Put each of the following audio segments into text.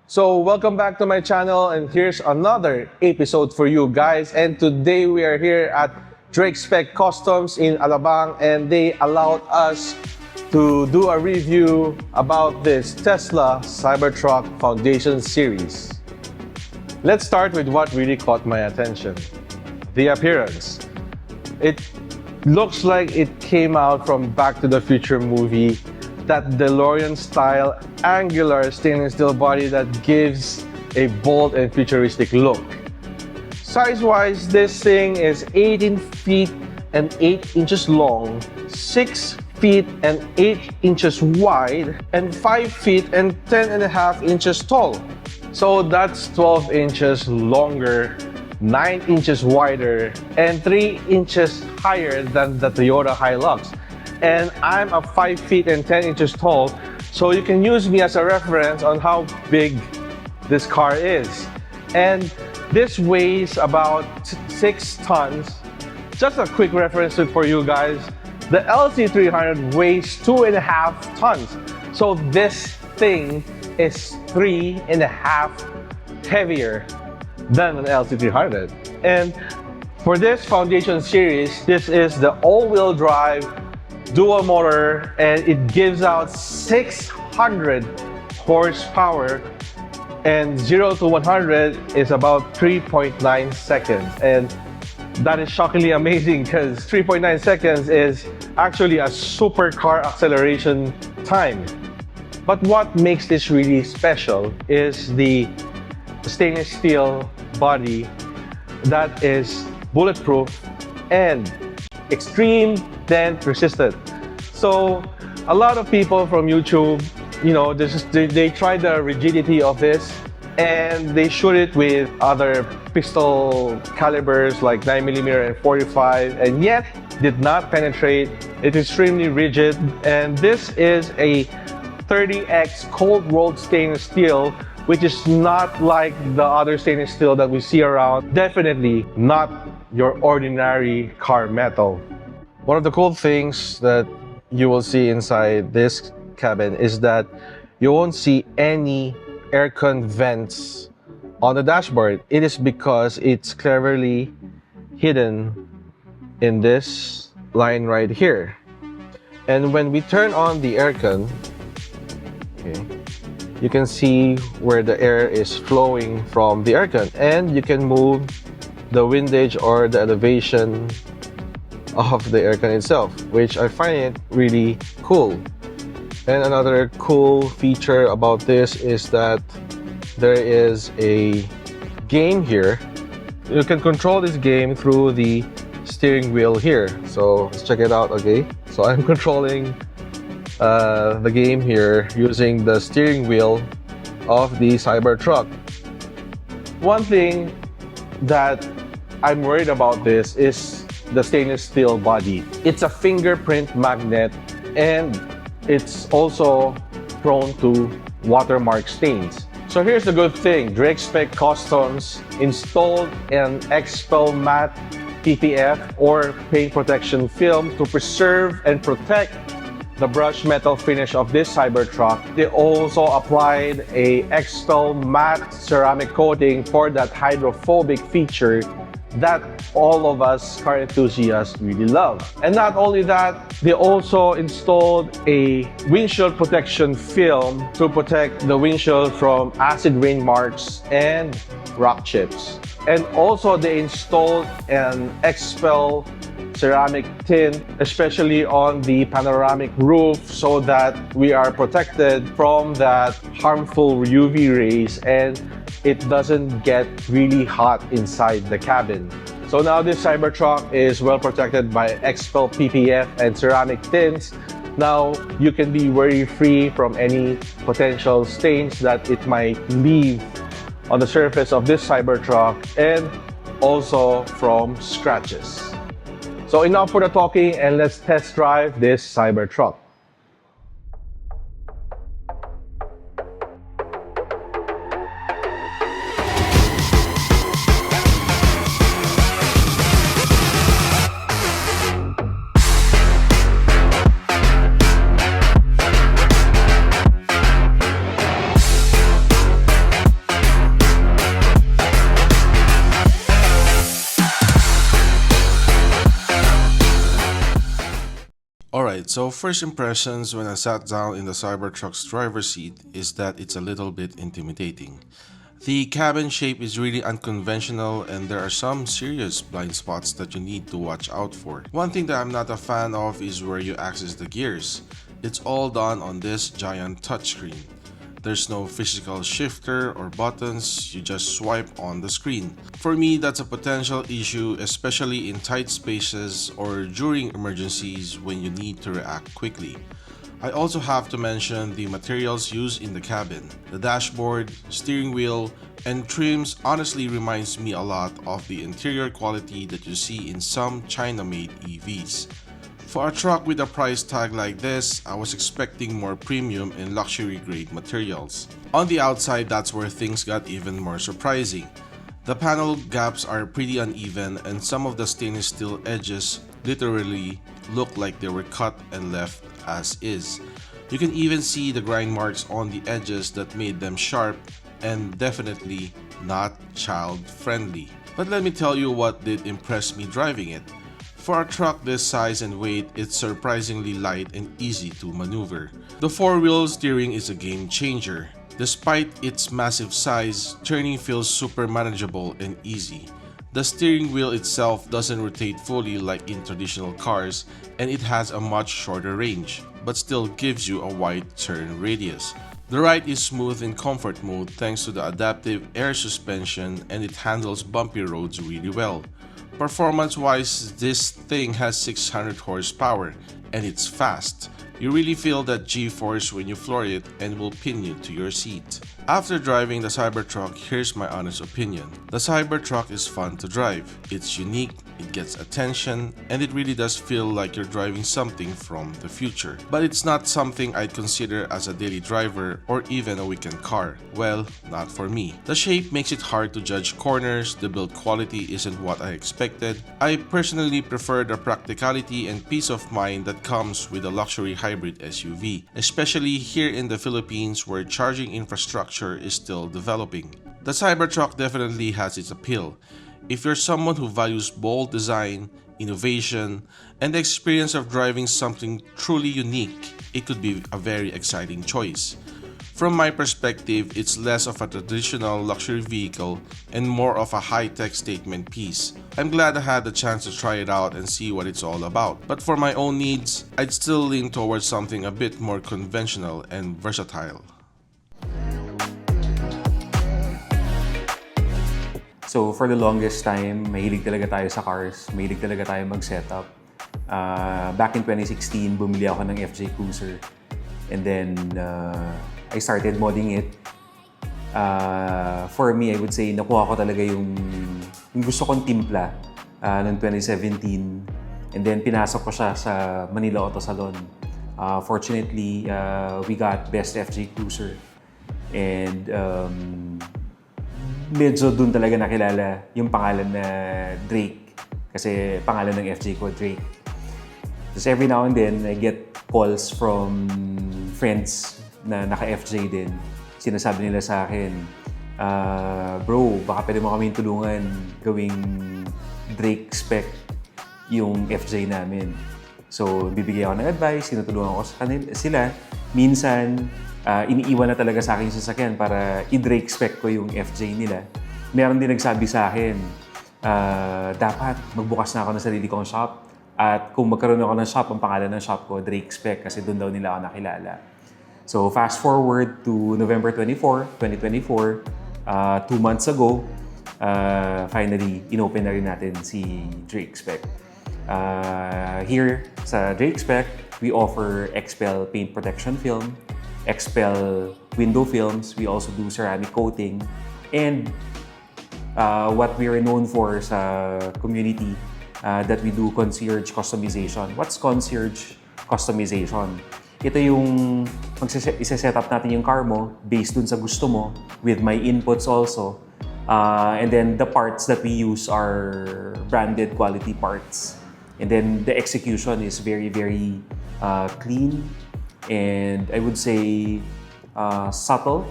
So welcome back to my channel, and here's another episode for you guys. And today we are here at Drakespec Customs in Alabang, and they allowed us to do a review about this Tesla Cybertruck Foundation series. Let's start with what really caught my attention: the appearance. It looks like it came out from Back to the Future movie. That DeLorean-style angular stainless steel body that gives a bold and futuristic look. Size-wise, this thing is 18 feet and 8 inches long, 6 feet and 8 inches wide, and 5 feet and 10.5 inches tall. So that's 12 inches longer, 9 inches wider, and 3 inches higher than the Toyota Hilux. And I'm a 5 feet and 10 inches tall, so you can use me as a reference on how big this car is. And this weighs about 6 tons. Just a quick reference for you guys, the LC300 weighs 2.5 tons. So this thing is 3.5 heavier than an LC300. And for this Foundation series, this is the all-wheel drive dual motor, and it gives out 600 horsepower, and 0 to 100 is about 3.9 seconds. And that is shockingly amazing, because 3.9 seconds is actually a supercar acceleration time. But what makes this really special is the stainless steel body that is bulletproof and extreme dent resistant. So a lot of people from YouTube, they try the rigidity of this, and they shoot it with other pistol calibers like 9mm and 45, and yet did not penetrate. It's extremely rigid, and this is a 30x cold rolled stainless steel, which is not like the other stainless steel that we see around. Definitely not your ordinary car metal. One of the cool things that you will see inside this cabin is that you won't see any aircon vents on the dashboard. It is because it's cleverly hidden in this line right here. And when we turn on the aircon, okay, you can see where the air is flowing from the aircon, and you can move the windage or the elevation of the aircon itself, which I find it really cool. And another cool feature about this is that there is a game here. You can control this game through the steering wheel here. So let's check it out. Okay, so I'm controlling the game here using the steering wheel of the Cybertruck. One thing that I'm worried about this is the stainless steel body. It's a fingerprint magnet, and it's also prone to watermark stains. So here's the good thing: Drakespec Customs installed an Expel Matte PPF or paint protection film to preserve and protect the brushed metal finish of this Cybertruck. They also applied a Expel Matte ceramic coating for that hydrophobic feature that all of us car enthusiasts really love. And not only that, they also installed a windshield protection film to protect the windshield from acid rain marks and rock chips. And also they installed an Expel ceramic tint, especially on the panoramic roof, so that we are protected from that harmful UV rays and it doesn't get really hot inside the cabin. So now this Cybertruck is well protected by Expel PPF and ceramic tints. Now you can be worry-free from any potential stains that it might leave on the surface of this Cybertruck, and also from scratches. So enough for the talking, and let's test drive this Cybertruck. So first impressions when I sat down in the Cybertruck's driver's seat is that it's a little bit intimidating. The cabin shape is really unconventional and there are some serious blind spots that you need to watch out for. One thing that I'm not a fan of is where you access the gears. It's all done on this giant touchscreen. There's no physical shifter or buttons, you just swipe on the screen. For me, that's a potential issue, especially in tight spaces or during emergencies when you need to react quickly. I also have to mention the materials used in the cabin. The dashboard, steering wheel, and trims honestly reminds me a lot of the interior quality that you see in some China-made EVs. For a truck with a price tag like this, I was expecting more premium and luxury grade materials. On the outside, that's where things got even more surprising. The panel gaps are pretty uneven and some of the stainless steel edges literally look like they were cut and left as is. You can even see the grind marks on the edges that made them sharp and definitely not child friendly. But let me tell you what did impress me driving it. For a truck this size and weight, it's surprisingly light and easy to maneuver. The four-wheel steering is a game changer. Despite its massive size, turning feels super manageable and easy. The steering wheel itself doesn't rotate fully like in traditional cars, and it has a much shorter range, but still gives you a wide turn radius. The ride is smooth in comfort mode thanks to the adaptive air suspension, and it handles bumpy roads really well. Performance-wise, this thing has 600 horsepower and it's fast. You really feel that G-force when you floor it and will pin you to your seat. After driving the Cybertruck, here's my honest opinion. The Cybertruck is fun to drive. It's unique, it gets attention, and it really does feel like you're driving something from the future. But it's not something I'd consider as a daily driver or even a weekend car. Well, not for me. The shape makes it hard to judge corners, the build quality isn't what I expected. I personally prefer the practicality and peace of mind that comes with a luxury hybrid SUV, especially here in the Philippines where charging infrastructure is still developing. The Cybertruck definitely has its appeal. If you're someone who values bold design, innovation, and the experience of driving something truly unique, it could be a very exciting choice. From my perspective, it's less of a traditional luxury vehicle and more of a high-tech statement piece. I'm glad I had the chance to try it out and see what it's all about. But for my own needs, I'd still lean towards something a bit more conventional and versatile. So for the longest time, mahilig talaga tayo sa cars, mahilig talaga tayo mag-setup. Back in 2016, bumili ako ng FJ Cruiser. And then, I started modding it. For me, I would say, nakuha ko talaga yung gusto kong timpla noong 2017. And then, pinasok ko siya sa Manila Auto Salon. Fortunately, we got Best FJ Cruiser. And medyo dun talaga nakilala yung pangalan na Drake. Kasi pangalan ng FJ ko, Drake. Just every now and then, I get calls from friends na naka-FJ din. Sinasabi nila sa akin, bro, baka pwede mo kaming tulungan gawing Drakespec yung FJ namin. So, bibigyan ako ng advice, tinutulungan ko sila. Minsan, iniiwan na talaga sa akin yung sasakyan para i-Drakespec ko yung FJ nila. Meron din nagsabi sa akin, dapat magbukas na ako ng sarili kong shop. At kung magkaroon ako ng shop, ang pangalan ng shop ko, Drakespec, kasi doon daw nila ako nakilala. So fast forward to November 24, 2024, 2 months ago, finally, inopen na rin natin si Drakespec. Here sa Drakespec, we offer XPEL paint protection film, XPEL window films. We also do ceramic coating. And what we are known for sa community, that we do concierge customization. What's concierge customization? Ito yung isa-set up natin yung car mo based dun sa gusto mo with my inputs also. And then the parts that we use are branded quality parts. And then the execution is very, very clean. And I would say subtle,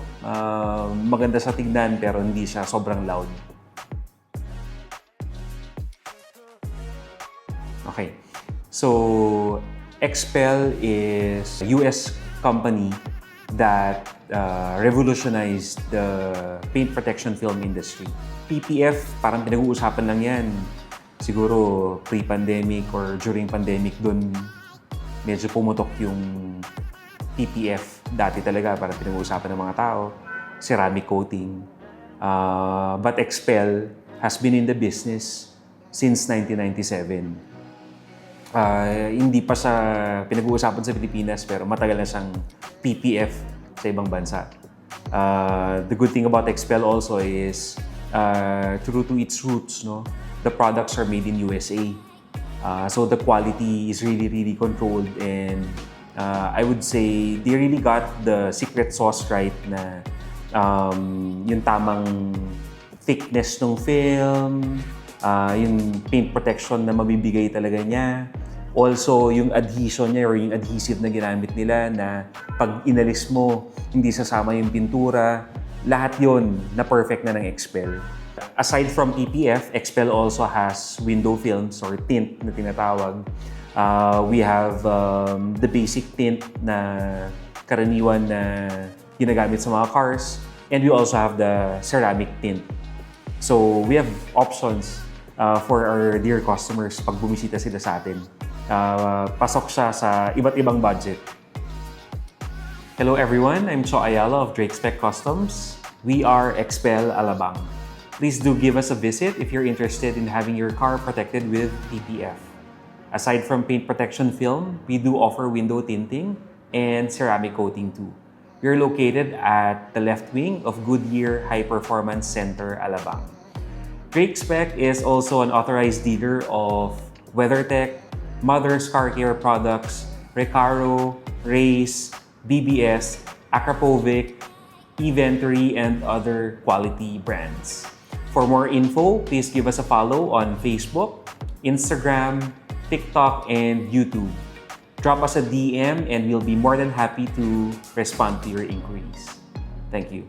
maganda sa tignan pero hindi siya sobrang loud. Okay, so Expel is a US company that revolutionized the paint protection film industry. PPF, parang pinag-uusapan lang yan. Siguro pre-pandemic or during pandemic dun medyo pumutok yung PPF. Dati talaga parang pinag-uusapan ng mga tao. Ceramic coating. But Expel has been in the business since 1997. Hindi pa siya pinag-uusapan sa Pilipinas pero matagal na siyang PPF sa ibang bansa. The good thing about Expel also is true to its roots, no? The products are made in USA. So the quality is really, really controlled and I would say they really got the secret sauce right na yung tamang thickness ng film, yung paint protection na mabibigay talaga niya. Also, yung adhesion niya or yung adhesive na ginamit nila na pag inalis mo, hindi sasama yung pintura. Lahat yon na perfect na ng Expel. Aside from PPF, Expel also has window films or tint na tinatawag. We have the basic tint na karaniwan na ginagamit sa mga cars. And we also have the ceramic tint. So, we have options for our dear customers pag bumisita sila sa atin. Pasok siya sa iba't ibang budget. Hello everyone, I'm Cho Ayala of Drakespec Customs. We are Expel Alabang. Please do give us a visit if you're interested in having your car protected with PPF. Aside from paint protection film, we do offer window tinting and ceramic coating too. We're located at the left wing of Goodyear High Performance Center, Alabang. Drakespec is also an authorized dealer of WeatherTech, Mother's Car Care products, Recaro, Race, BBS, Akrapovic, Eventory, and other quality brands. For more info, please give us a follow on Facebook, Instagram, TikTok, and YouTube. Drop us a DM and we'll be more than happy to respond to your inquiries. Thank you.